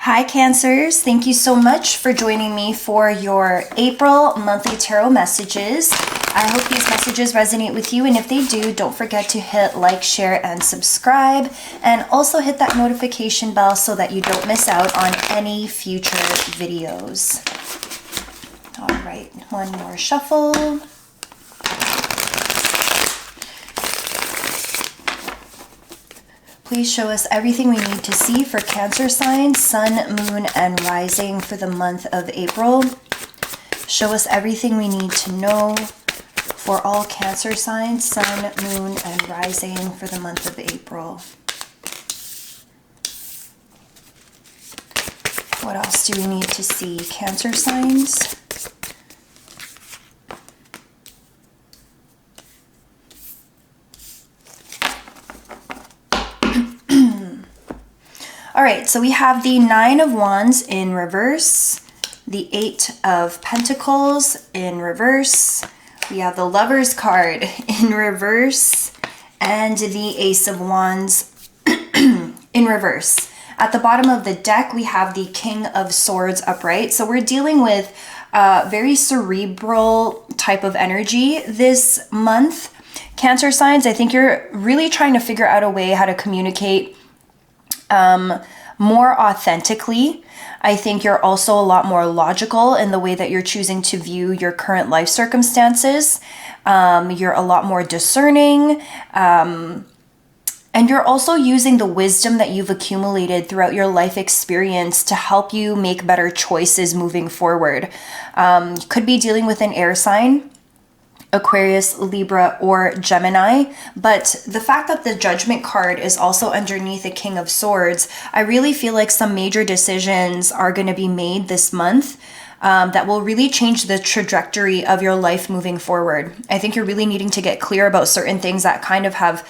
Hi Cancers, thank you so much for joining me for your April monthly tarot messages. I hope these messages resonate with you, and if they do, don't forget to hit like, share, and subscribe, and also hit that notification bell so that you don't miss out on any future videos. All right, one more shuffle. Please show us everything we need to see for Cancer signs, Sun, Moon, and Rising for the month of April. Show us everything we need to know for all Cancer signs, Sun, Moon, and Rising for the month of April. What else do we need to see? Cancer signs. All right, so we have the Nine of Wands in reverse, the Eight of Pentacles in reverse, we have the Lover's card in reverse, and the Ace of Wands in reverse. At the bottom of the deck, we have the King of Swords upright. So we're dealing with very cerebral type of energy this month. Cancer signs, I think you're really trying to figure out a way how to communicate more authentically. I think you're also a lot more logical in the way that you're choosing to view your current life circumstances. You're a lot more discerning. And you're also using the wisdom that you've accumulated throughout your life experience to help you make better choices moving forward. You could be dealing with an air sign, Aquarius, Libra, or Gemini, but the fact that the Judgment card is also underneath the King of Swords, I really feel like some major decisions are going to be made this month that will really change the trajectory of your life moving forward. I think you're really needing to get clear about certain things that kind of have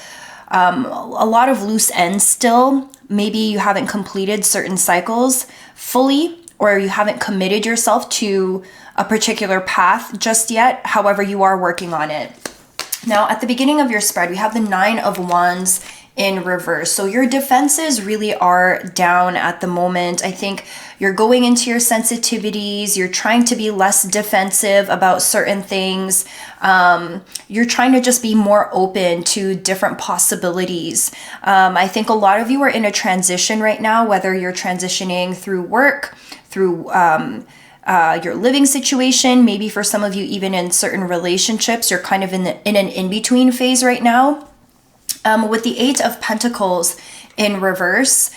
a lot of loose ends still. Maybe you haven't completed certain cycles fully, or you haven't committed yourself to a particular path just yet. However, you are working on it. Now, at the beginning of your spread, we have the Nine of Wands in reverse. So your defenses really are down at the moment. I think you're going into your sensitivities. You're trying to be less defensive about certain things. You're trying to just be more open to different possibilities. I think a lot of you are in a transition right now, whether you're transitioning through work, through your living situation, maybe for some of you even in certain relationships, you're kind of in an in-between phase right now. With the Eight of Pentacles in reverse,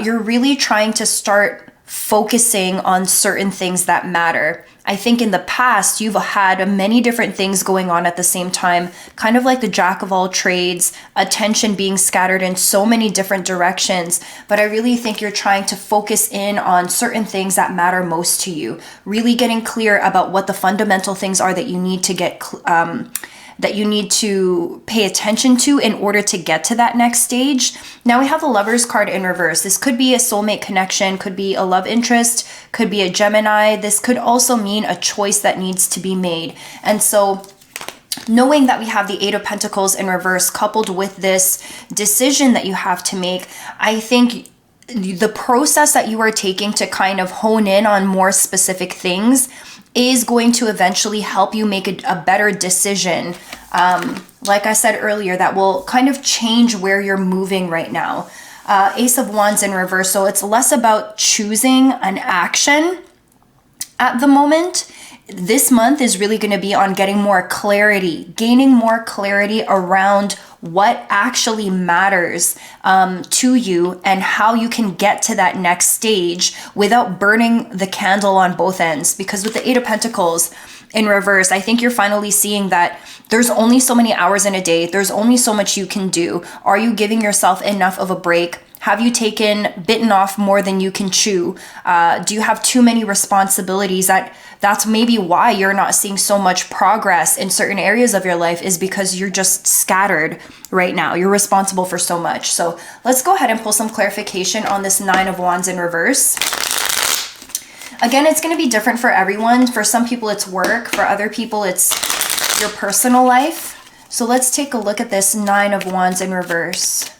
you're really trying to start focusing on certain things that matter. I think in the past, you've had many different things going on at the same time, kind of like the jack of all trades, attention being scattered in so many different directions. But I really think you're trying to focus in on certain things that matter most to you, really getting clear about what the fundamental things are that you need to get that you need to pay attention to in order to get to that next stage. Now we have the Lover's card in reverse. This could be a soulmate connection, could be a love interest, could be a Gemini. This could also mean a choice that needs to be made. And so knowing that we have the Eight of Pentacles in reverse coupled with this decision that you have to make, I think the process that you are taking to kind of hone in on more specific things is going to eventually help you make a better decision. Like I said earlier, that will kind of change where you're moving right now. Ace of Wands in reverse. So it's less about choosing an action at the moment. This month is really going to be on getting more clarity, gaining more clarity around what actually matters to you and how you can get to that next stage without burning the candle on both ends. Because with the Eight of Pentacles in reverse, I think you're finally seeing that there's only so many hours in a day. There's only so much you can do. Are you giving yourself enough of a break? Have you bitten off more than you can chew? Do you have too many responsibilities? That's maybe why you're not seeing so much progress in certain areas of your life, is because you're just scattered right now. You're responsible for so much. So let's go ahead and pull some clarification on this Nine of Wands in reverse. Again, it's going to be different for everyone. For some people, it's work. For other people, it's your personal life. So let's take a look at this Nine of Wands in reverse.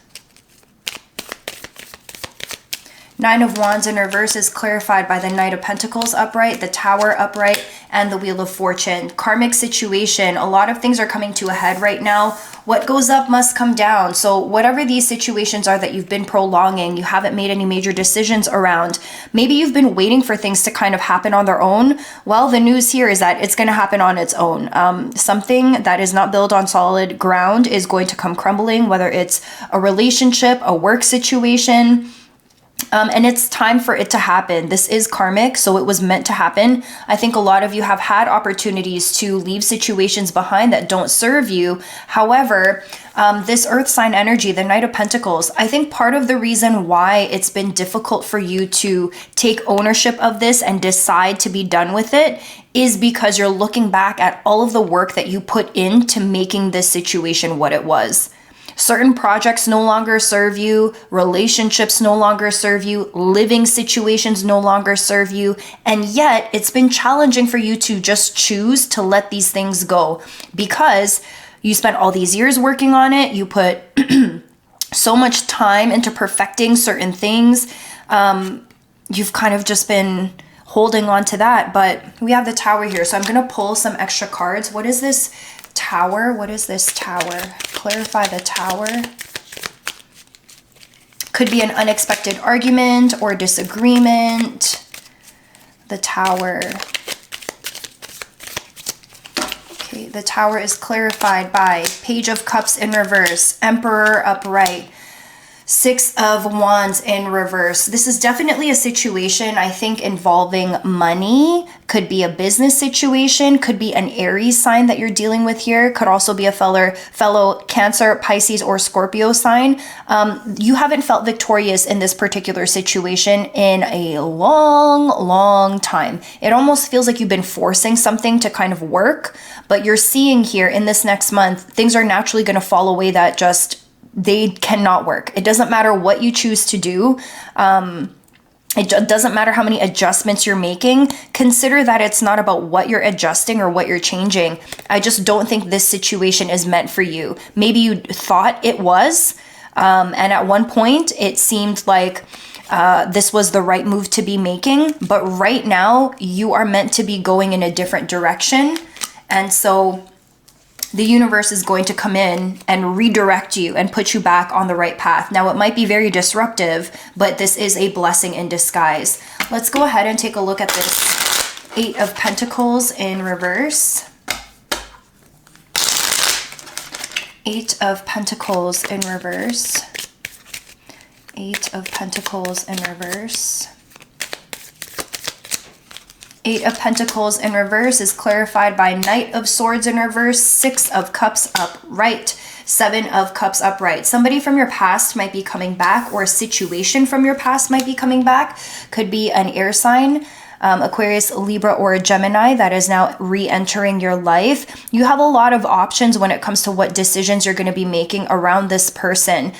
Nine of Wands in reverse is clarified by the Knight of Pentacles upright, the Tower upright, and the Wheel of Fortune. Karmic situation. A lot of things are coming to a head right now. What goes up must come down. So whatever these situations are that you've been prolonging, you haven't made any major decisions around. Maybe you've been waiting for things to kind of happen on their own. Well, the news here is that it's going to happen on its own. Something that is not built on solid ground is going to come crumbling, whether it's a relationship, a work situation. And it's time for it to happen. This is karmic, so it was meant to happen. I think a lot of you have had opportunities to leave situations behind that don't serve you. However, this earth sign energy, the Knight of Pentacles, I think part of the reason why it's been difficult for you to take ownership of this and decide to be done with it is because you're looking back at all of the work that you put into making this situation what it was. Certain projects no longer serve you, relationships no longer serve you, living situations no longer serve you, and yet it's been challenging for you to just choose to let these things go because you spent all these years working on it, you put so much time into perfecting certain things, you've kind of just been holding on to that, but we have the Tower here, so I'm going to pull some extra cards. What is this Tower? What is this Tower? Clarify the Tower. Could be an unexpected argument or disagreement. The Tower. Okay, the Tower is clarified by Page of Cups in reverse, Emperor upright, Six of Wands in reverse. This is definitely a situation, I think, involving money. Could be a business situation. Could be an Aries sign that you're dealing with here. Could also be a fellow Cancer, Pisces, or Scorpio sign. You haven't felt victorious in this particular situation in a long time. It almost feels like you've been forcing something to kind of work, but you're seeing here in this next month, things are naturally going to fall away that just they cannot work. It doesn't matter what you choose to do. It doesn't matter how many adjustments you're making. Consider that it's not about what you're adjusting or what you're changing. I just don't think this situation is meant for you. Maybe you thought it was, and at one point it seemed like this was the right move to be making, but right now you are meant to be going in a different direction. And so the universe is going to come in and redirect you and put you back on the right path. Now, it might be very disruptive, but this is a blessing in disguise. Let's go ahead and take a look at this Eight of Pentacles in reverse. Eight of Pentacles in reverse. Eight of Pentacles in reverse. Eight of Pentacles in reverse is clarified by Knight of Swords in reverse, Six of Cups upright, Seven of Cups upright. Somebody from your past might be coming back, or a situation from your past might be coming back. Could be an air sign, Aquarius, Libra, or a Gemini that is now re-entering your life. You have a lot of options when it comes to what decisions you're going to be making around this person.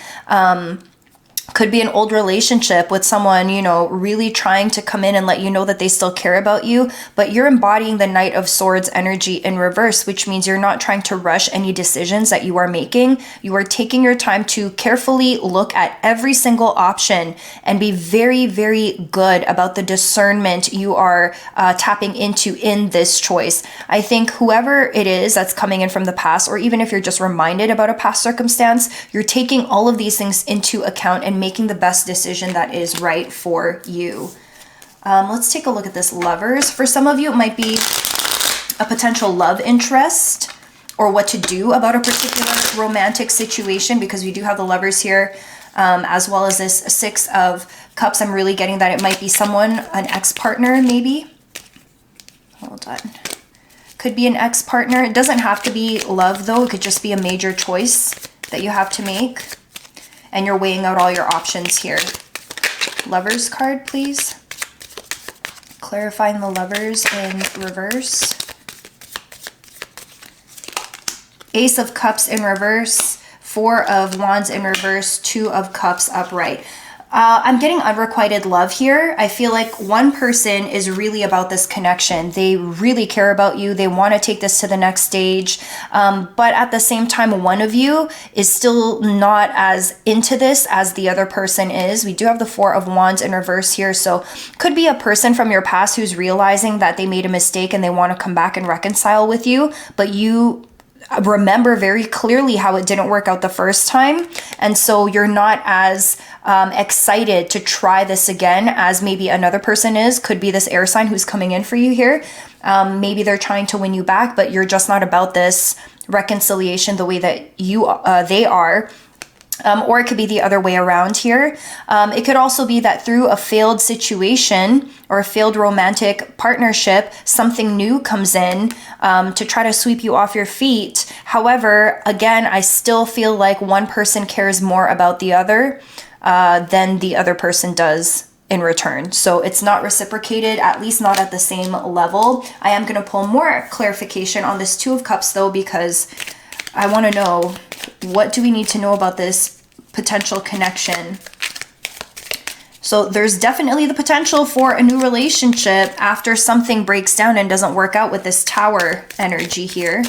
Could be an old relationship with someone, you know, really trying to come in and let you know that they still care about you, but you're embodying the Knight of Swords energy in reverse, which means you're not trying to rush any decisions that you are making. You are taking your time to carefully look at every single option and be very, very good about the discernment you are tapping into in this choice. I think whoever it is that's coming in from the past, or even if you're just reminded about a past circumstance, you're taking all of these things into account and making the best decision that is right for you. Let's take a look at this Lovers. For some of you, it might be a potential love interest or what to do about a particular romantic situation, because we do have the Lovers here, as well as this Six of Cups. I'm really getting that it might be someone, an ex-partner maybe. Hold on. Could be an ex-partner. It doesn't have to be love though. It could just be a major choice that you have to make. And you're weighing out all your options here. Lovers card, please. Clarifying the Lovers in reverse. Ace of Cups in reverse. Four of Wands in reverse. Two of Cups upright. I'm getting unrequited love here. I feel like one person is really about this connection. They really care about you. They want to take this to the next stage. But at the same time, one of you is still not as into this as the other person is. We do have the Four of Wands in reverse here. So could be a person from your past who's realizing that they made a mistake and they want to come back and reconcile with you, but you remember very clearly how it didn't work out the first time, and so you're not as excited to try this again as maybe another person is. Could be this air sign who's coming in for you here. Maybe they're trying to win you back, but you're just not about this reconciliation the way that they are. Or it could be the other way around here. It could also be that through a failed situation or a failed romantic partnership, something new comes in to try to sweep you off your feet. However, again, I still feel like one person cares more about the other than the other person does in return. So it's not reciprocated, at least not at the same level. I am going to pull more clarification on this Two of Cups though, because I want to know, what do we need to know about this potential connection? So there's definitely the potential for a new relationship after something breaks down and doesn't work out with this Tower energy here.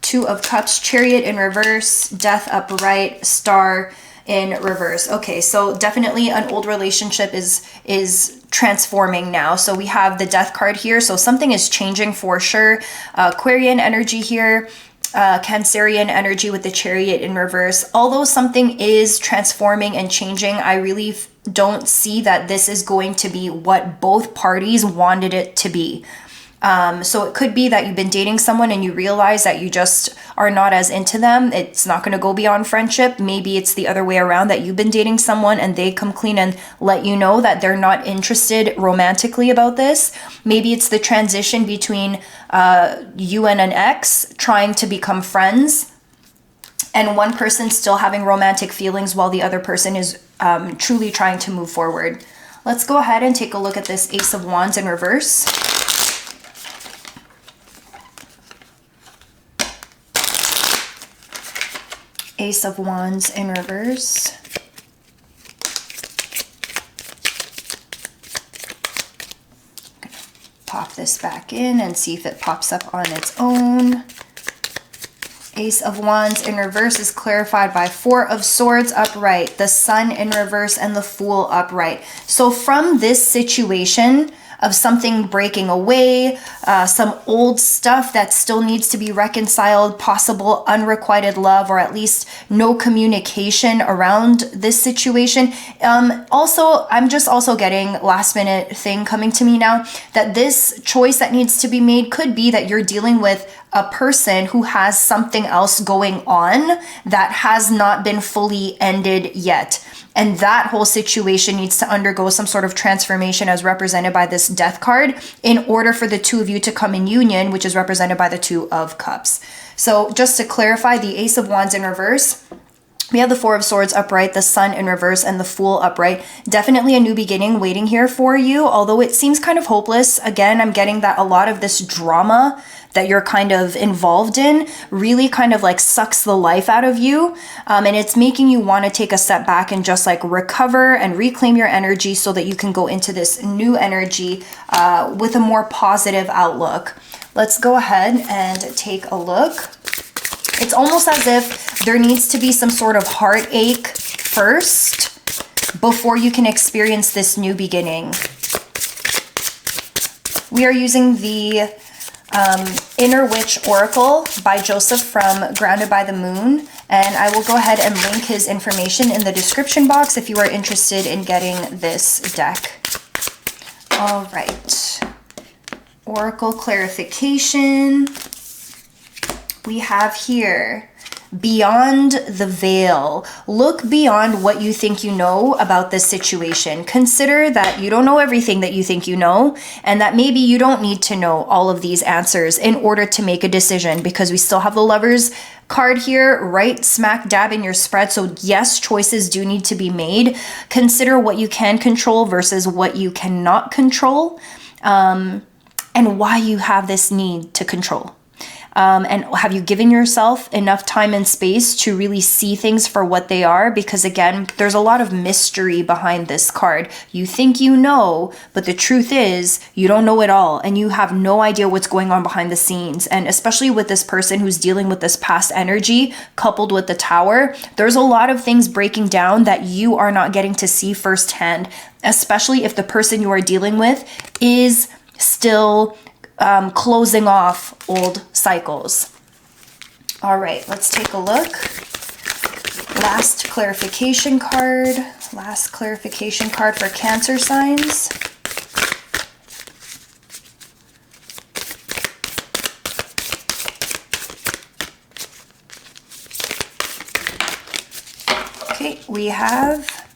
Two of Cups, Chariot in reverse, Death upright, Star in reverse. Okay, so definitely an old relationship is transforming now. So we have the Death card here. So something is changing for sure. Aquarian energy here. Cancerian energy with the Chariot in reverse. Although something is transforming and changing, I really don't see that this is going to be what both parties wanted it to be. So it could be that you've been dating someone and you realize that you just are not as into them. It's not going to go beyond friendship. Maybe it's the other way around, that you've been dating someone and they come clean and let you know that they're not interested romantically about this. Maybe it's the transition between you and an ex trying to become friends, and one person still having romantic feelings while the other person is truly trying to move forward. Let's go ahead and take a look at this Ace of Wands in reverse. Ace of Wands in reverse. I'm gonna pop this back in and see if it pops up on its own. Ace of Wands in reverse is clarified by Four of Swords upright, the Sun in reverse, and the Fool upright. So from this situation of something breaking away, some old stuff that still needs to be reconciled, possible unrequited love, or at least no communication around this situation. Also, I'm just also getting last minute thing coming to me now, that this choice that needs to be made could be that you're dealing with a person who has something else going on that has not been fully ended yet. And that whole situation needs to undergo some sort of transformation as represented by this Death card in order for the two of you to come in union, which is represented by the Two of Cups. So just to clarify, the Ace of Wands in reverse, we have the Four of Swords upright, the Sun in reverse, and the Fool upright. Definitely a new beginning waiting here for you, although it seems kind of hopeless. Again, I'm getting that a lot of this drama that you're kind of involved in really kind of like sucks the life out of you. And it's making you want to take a step back and just like recover and reclaim your energy so that you can go into this new energy with a more positive outlook. Let's go ahead and take a look. It's almost as if there needs to be some sort of heartache first before you can experience this new beginning. We are using the Inner Witch Oracle by Joseph from Grounded by the Moon, and I will go ahead and link his information in the description box if you are interested in getting this deck. All right, Oracle clarification. We have here, beyond the veil. Look beyond what you think you know about this situation. Consider that you don't know everything that you think you know, and that maybe you don't need to know all of these answers in order to make a decision, because we still have the Lovers card here right smack dab in your spread. So yes, choices do need to be made. Consider what you can control versus what you cannot control, and why you have this need to control. And have you given yourself enough time and space to really see things for what they are? Because again, there's a lot of mystery behind this card. You think you know, but the truth is you don't know it all, and you have no idea what's going on behind the scenes. And especially with this person who's dealing with this past energy coupled with the Tower, there's a lot of things breaking down that you are not getting to see firsthand, especially if the person you are dealing with is still closing off old cycles. All right, let's take a look. Last clarification card for Cancer signs. Okay, we have,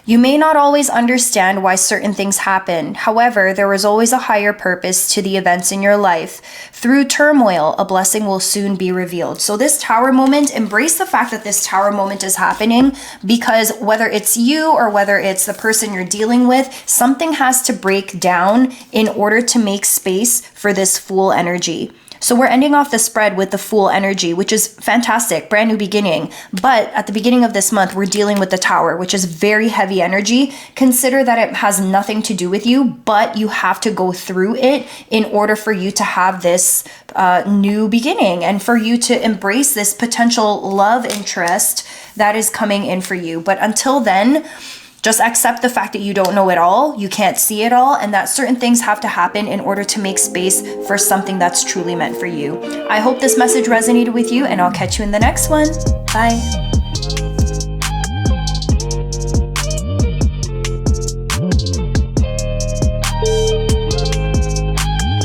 you may not always understand why certain things happen. However, there is always a higher purpose to the events in your life. Through turmoil, a blessing will soon be revealed. So this Tower moment, embrace the fact that this Tower moment is happening, because whether it's you or whether it's the person you're dealing with, something has to break down in order to make space for this Fool energy. So we're ending off the spread with the Fool energy, which is fantastic, brand new beginning. But at the beginning of this month, we're dealing with the Tower, which is very heavy energy. Consider that it has nothing to do with you, but you have to go through it in order for you to have this new beginning and for you to embrace this potential love interest that is coming in for you. But until then, just accept the fact that you don't know it all, you can't see it all, and that certain things have to happen in order to make space for something that's truly meant for you. I hope this message resonated with you, and I'll catch you in the next one. Bye.